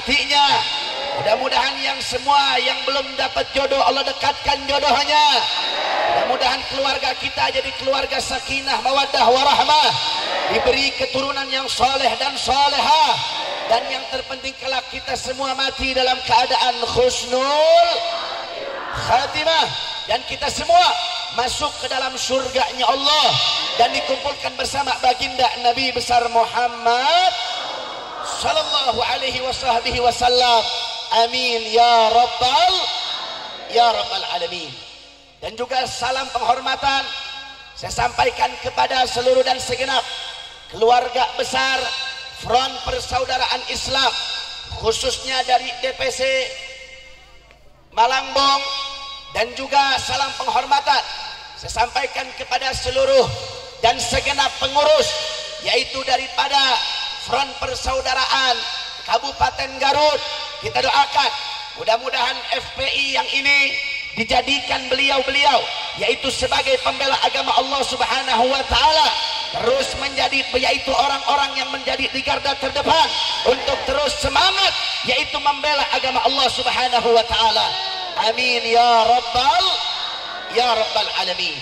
hatinya. Mudah-mudahan yang semua yang belum dapat jodoh Allah dekatkan jodohnya. Mudah-mudahan keluarga kita jadi keluarga sakinah mawaddah warahmah, diberi keturunan yang soleh dan solehah, dan yang terpenting kelak kita semua mati dalam keadaan husnul khatimah, dan kita semua masuk ke dalam surganya Allah dan dikumpulkan bersama baginda Nabi besar Muhammad sallallahu alaihi wasallam. Amin ya rabbal alamin. Dan juga salam penghormatan saya sampaikan kepada seluruh dan segenap keluarga besar Front Persaudaraan Islam, khususnya dari DPC Malangbong, dan juga salam penghormatan saya sampaikan kepada seluruh dan segenap pengurus, yaitu daripada Front Persaudaraan Kabupaten Garut. Kita doakan mudah-mudahan FPI yang ini dijadikan beliau-beliau yaitu sebagai pembela agama Allah Subhanahu wa taala, terus menjadi yaitu orang-orang yang menjadi di garda terdepan untuk terus semangat yaitu membela agama Allah Subhanahu wa taala. Amin ya rabbal alamin.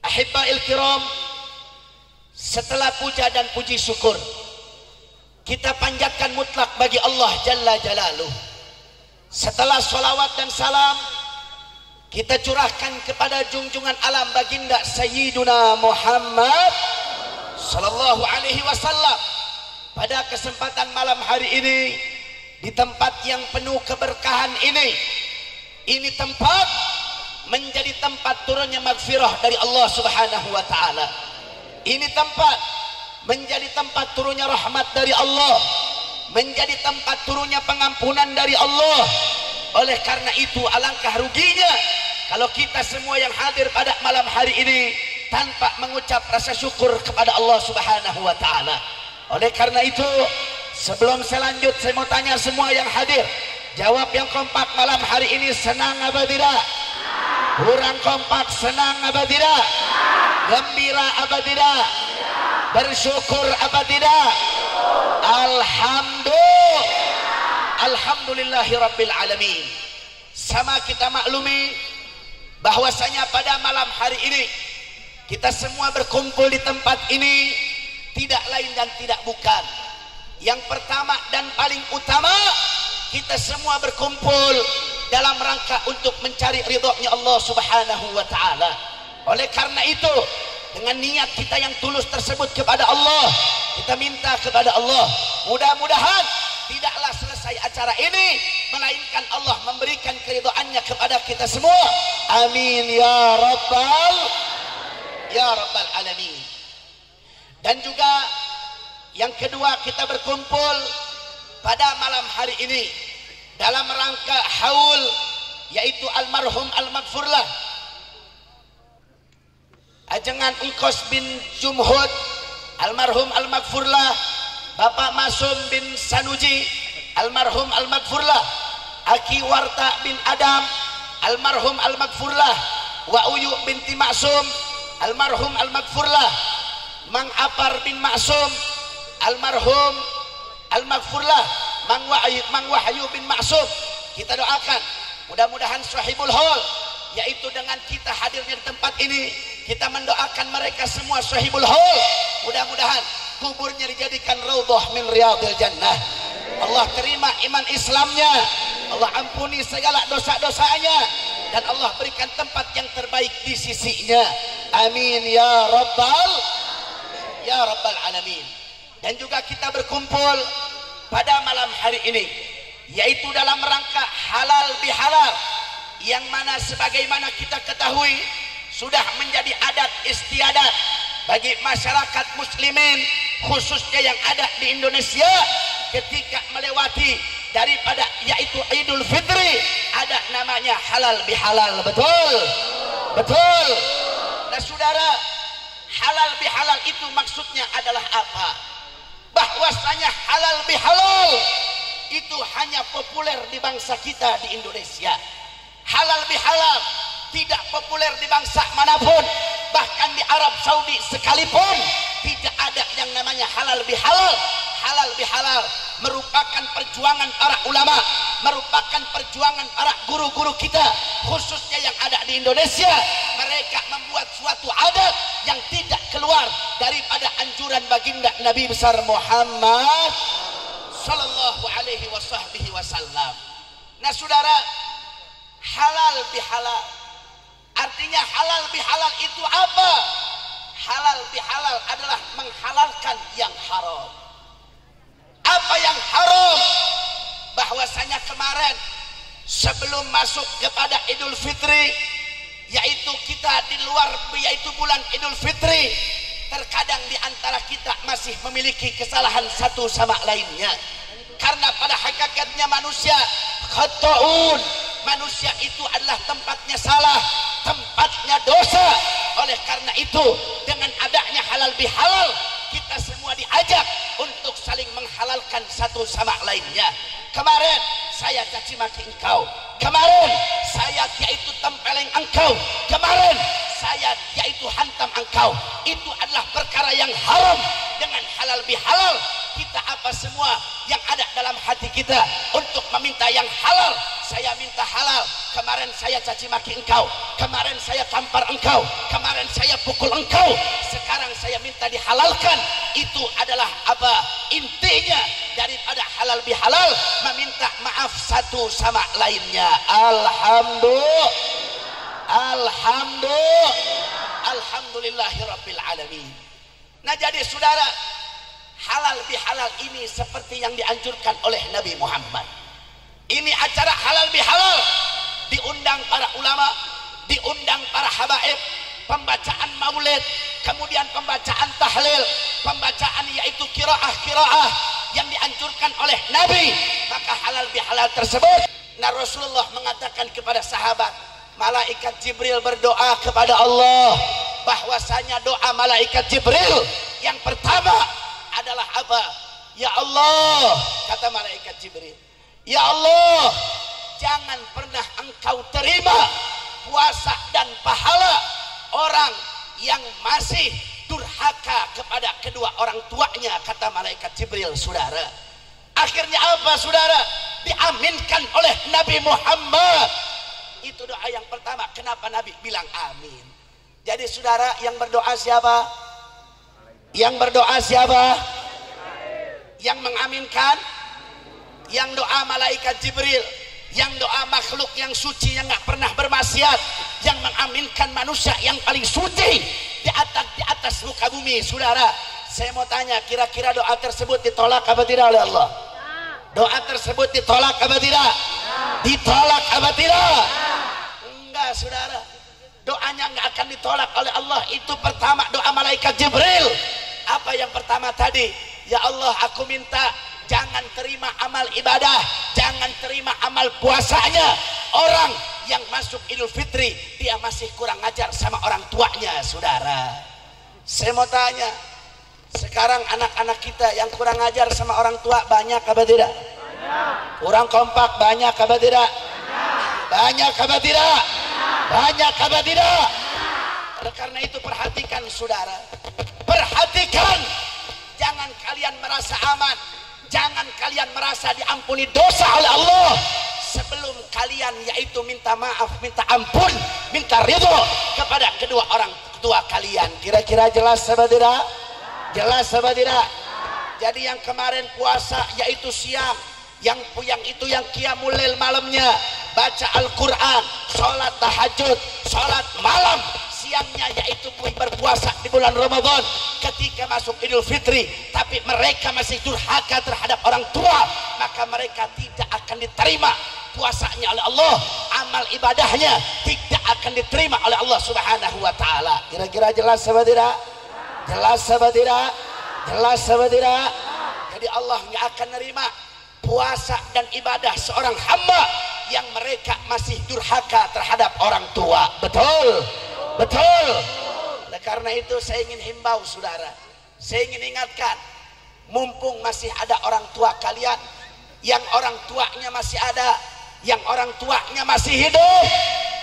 Ahibba'il kiram, setelah puja dan puji syukur kita panjatkan mutlak bagi Allah Jalla Jalaluh. Setelah sholawat dan salam kita curahkan kepada junjungan alam baginda Sayyiduna Muhammad sallallahu alaihi wasallam. Pada kesempatan malam hari ini di tempat yang penuh keberkahan ini tempat menjadi tempat turunnya maghfirah dari Allah Subhanahu wa taala. Ini tempat menjadi tempat turunnya rahmat dari Allah, menjadi tempat turunnya pengampunan dari Allah. Oleh karena itu alangkah ruginya kalau kita semua yang hadir pada malam hari ini tanpa mengucap rasa syukur kepada Allah Subhanahu wa taala. Oleh karena itu sebelum saya lanjut saya mau tanya semua yang hadir, jawab yang kompak malam hari ini, senang apa tidak? Kurang kompak, senang apa tidak? Gembira apa tidak? Bersyukur apa tidak? Alhamdulillahirabbil alamin. Sama kita maklumi bahwasanya pada malam hari ini kita semua berkumpul di tempat ini tidak lain dan tidak bukan, yang pertama dan paling utama kita semua berkumpul dalam rangka untuk mencari ridhonya Allah Subhanahu wa taala. Oleh karena itu dengan niat kita yang tulus tersebut kepada Allah, kita minta kepada Allah mudah-mudahan tidaklah selesai acara ini melainkan Allah memberikan keridhaannya kepada kita semua. Amin ya rabbal alamin. Dan juga yang kedua, kita berkumpul pada malam hari ini dalam rangka haul yaitu almarhum al-maghfurlah Ajengan Engkos bin Jumhud, almarhum al-maghfurlah Bapak Masum bin Sanuji, almarhum al-maghfurlah Aki Warta bin Adam, almarhum al-maghfurlah Wa Uyu binti Maksum, almarhum al-maghfurlah Mang Apar bin Maksum, almarhum al-maghfurlah Mang Wahyu bin Maksum. Kita doakan mudah-mudahan sahibul haul, yaitu dengan kita hadirnya di tempat ini kita mendoakan mereka semua sahibul haul, mudah-mudahan kuburnya dijadikan raudhah min riyadil jannah. Allah terima iman Islamnya, Allah ampuni segala dosa-dosanya, dan Allah berikan tempat yang terbaik di sisinya. Amin ya rabbal alamin. Dan juga kita berkumpul pada malam hari ini yaitu dalam rangka halal bihalal, yang mana sebagaimana kita ketahui sudah menjadi adat istiadat bagi masyarakat muslimin khususnya yang ada di Indonesia ketika melewati daripada yaitu Idul Fitri ada namanya halal bihalal. Betul. Nah saudara, halal bihalal itu maksudnya adalah apa? Bahwasanya halal bihalal itu hanya populer di bangsa kita di Indonesia. Halal bihalal tidak populer di bangsa manapun, bahkan di Arab Saudi sekalipun tidak ada yang namanya halal bihalal. Halal bihalal merupakan perjuangan para ulama, merupakan perjuangan para guru-guru kita, khususnya yang ada di Indonesia. Mereka membuat suatu adat yang tidak keluar daripada anjuran baginda Nabi besar Muhammad sallallahu alaihi wasallam. Nah saudara, halal bihalal, artinya halal bihalal itu apa? Halal bihalal adalah menghalalkan yang haram. Apa yang haram? Bahwasanya kemarin sebelum masuk kepada Idul Fitri, yaitu kita di luar, yaitu bulan Idul Fitri, terkadang di antara kita masih memiliki kesalahan satu sama lainnya. Karena pada hakikatnya manusia khata'un, manusia itu adalah tempatnya salah, tempatnya dosa. Oleh karena itu, dengan adanya halal bihalal, kita semua diajak untuk saling menghalalkan satu sama lainnya. Kemarin saya caci maki engkau, kemarin saya yaitu tempeleng engkau, kemarin saya yaitu hantam engkau, itu adalah perkara yang haram. Dengan halal bihalal, kita apa semua yang ada dalam hati kita untuk meminta yang halal. Saya minta halal, kemarin saya caci maki engkau, kemarin saya tampar engkau, kemarin saya pukul engkau, sekarang saya minta dihalalkan. Itu adalah apa? Intinya daripada halal bihalal, meminta maaf satu sama lainnya. Alhamdulillahirabbil alamin. Nah jadi saudara, halal bihalal ini seperti yang dianjurkan oleh Nabi Muhammad. Ini acara halal bihalal, diundang para ulama, diundang para habaib, pembacaan maulid, kemudian pembacaan tahlil, pembacaan yaitu qiraah yang dianjurkan oleh Nabi. Maka halal bihalal tersebut, nah Rasulullah mengatakan kepada sahabat, malaikat Jibril berdoa kepada Allah, bahwasanya doa malaikat Jibril yang pertama adalah apa? Ya Allah, kata malaikat Jibril, ya Allah, jangan pernah engkau terima puasa dan pahala orang yang masih durhaka kepada kedua orang tuanya, kata malaikat Jibril. Saudara, akhirnya apa saudara? Diaminkan oleh Nabi Muhammad. Itu doa yang pertama. Kenapa Nabi bilang amin? Jadi saudara, yang berdoa siapa? Yang berdoa siapa? Yang mengaminkan? Yang doa malaikat Jibril, yang doa makhluk yang suci yang nggak pernah bermaksiat, yang mengaminkan manusia yang paling suci di atas muka bumi. Saudara, saya mau tanya, kira-kira doa tersebut ditolak apa tidak oleh Allah? Doa tersebut ditolak apa tidak? Ditolak apa tidak? Enggak saudara, doanya nggak akan ditolak oleh Allah. Itu pertama doa malaikat Jibril. Apa yang pertama tadi? Ya Allah, aku minta jangan terima amal ibadah, jangan terima amal puasanya orang yang masuk Idul Fitri dia masih kurang ajar sama orang tuanya. Saudara, saya mau tanya, sekarang anak-anak kita yang kurang ajar sama orang tua banyak apa tidak? Kurang kompak banyak apa tidak? Banyak apa tidak? Banyak apa tidak? Oleh karena itu perhatikan saudara, perhatikan, jangan kalian merasa aman, jangan kalian merasa diampuni dosa oleh Allah sebelum kalian yaitu minta maaf, minta ampun, minta ridho kepada kedua orang tua kalian. Kira-kira jelas apa tidak? Jelas apa tidak? Jadi yang kemarin puasa yaitu siang, yang itu yang qiyamul lail malamnya, baca Al-Quran, sholat tahajud, sholat malam, siangnya yaitu berpuasa di bulan Ramadan. Ketika masuk Idul Fitri tapi mereka masih durhaka terhadap orang tua, maka mereka tidak akan diterima puasanya oleh Allah, amal ibadahnya tidak akan diterima oleh Allah Subhanahu wa taala. Kira-kira jelas apa tidak? Jelas apa tidak? Jelas apa tidak? Jadi Allah nggak akan nerima puasa dan ibadah seorang hamba yang mereka masih durhaka terhadap orang tua. Betul? Betul. Oleh karena itu saya ingin himbau saudara, saya ingin ingatkan, mumpung masih ada orang tua kalian yang orang tuanya masih ada, yang orang tuanya masih hidup,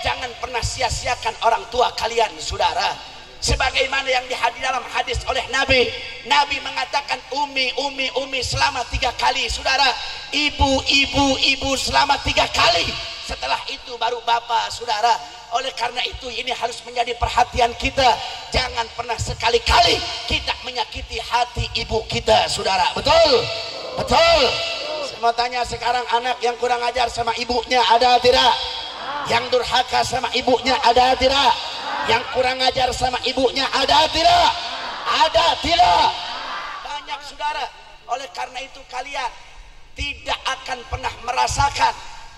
jangan pernah sia-siakan orang tua kalian saudara. sebagaimana yang dihadir dalam hadis oleh Nabi. Nabi mengatakan umi selama 3 kali, saudara. Ibu selama 3 kali. Setelah itu baru bapak, saudara. Oleh karena itu ini harus menjadi perhatian kita. Jangan pernah sekali-kali kita menyakiti hati ibu kita, saudara. Betul? Betul. Saya mau tanya sekarang, anak yang kurang ajar sama ibunya ada tidak? Yang durhaka sama ibunya ada tidak? Yang kurang ajar sama ibunya ada tidak? Ada tidak? Banyak, saudara. Oleh karena itu kalian tidak akan pernah merasakan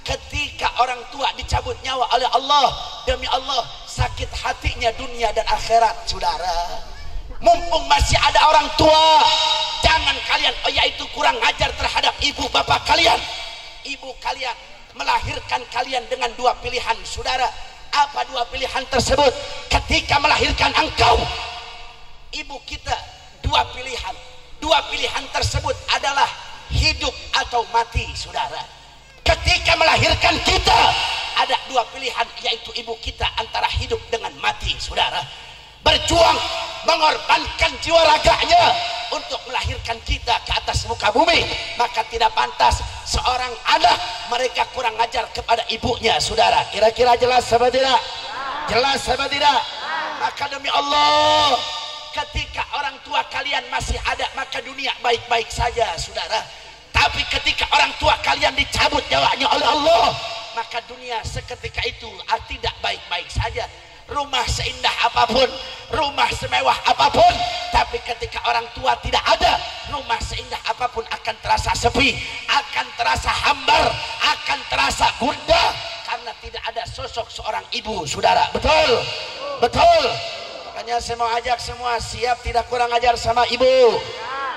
ketika orang tua dicabut nyawa oleh Allah. Demi Allah, sakit hatinya dunia dan akhirat, saudara. Mumpung masih ada orang tua, jangan kalian yaitu kurang ajar terhadap ibu bapak kalian. Ibu kalian melahirkan kalian dengan 2 pilihan, saudara. Apa 2 pilihan tersebut? Ketika melahirkan engkau, ibu kita 2 pilihan. 2 pilihan tersebut adalah hidup atau mati, saudara. Ketika melahirkan kita ada 2 pilihan, yaitu ibu kita antara hidup dengan mati, saudara. Berjuang mengorbankan jiwa raganya untuk melahirkan kita ke atas muka bumi, maka tidak pantas seorang anak mereka kurang ajar kepada ibunya, saudara. Kira-kira jelas apa tidak? Jelas apa tidak? Maka demi Allah, ketika orang tua kalian masih ada, maka dunia baik-baik saja, saudara. Tapi ketika orang tua kalian dicabut nyawanya oleh Allah, maka dunia seketika itu tidak baik-baik saja. Rumah seindah apapun, rumah semewah apapun, tapi ketika orang tua tidak ada, rumah seindah apapun akan terasa sepi, akan terasa hambar, akan terasa gundah, karena tidak ada sosok seorang ibu, saudara. Betul? Betul? Makanya saya mau ajak semua, siap tidak kurang ajar sama ibu,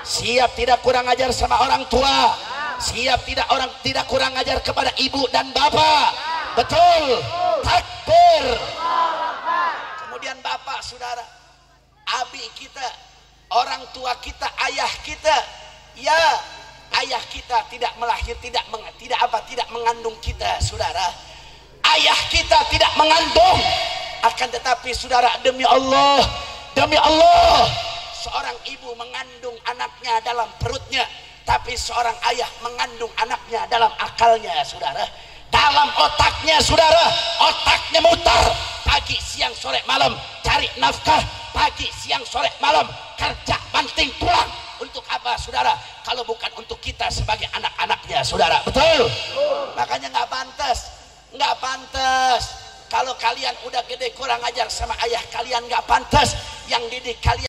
siap tidak kurang ajar sama orang tua, siap tidak kurang ajar kepada ibu dan bapak. Betul? Takbir. Kemudian bapak, saudara, abi kita, orang tua kita, ayah kita, ya ayah kita tidak mengandung kita, saudara. Ayah kita tidak mengandung, akan tetapi saudara, demi Allah, seorang ibu mengandung anaknya dalam perutnya, tapi seorang ayah mengandung anaknya dalam akalnya, saudara. Dalam otaknya, saudara, otaknya mutar pagi siang sore malam cari nafkah, pagi siang sore malam kerja banting tulang. Untuk apa, saudara? Kalau bukan untuk kita sebagai anak-anaknya, saudara. Betul? Makanya nggak pantas kalau kalian udah gede kurang ajar sama ayah kalian, nggak pantas yang didik kalian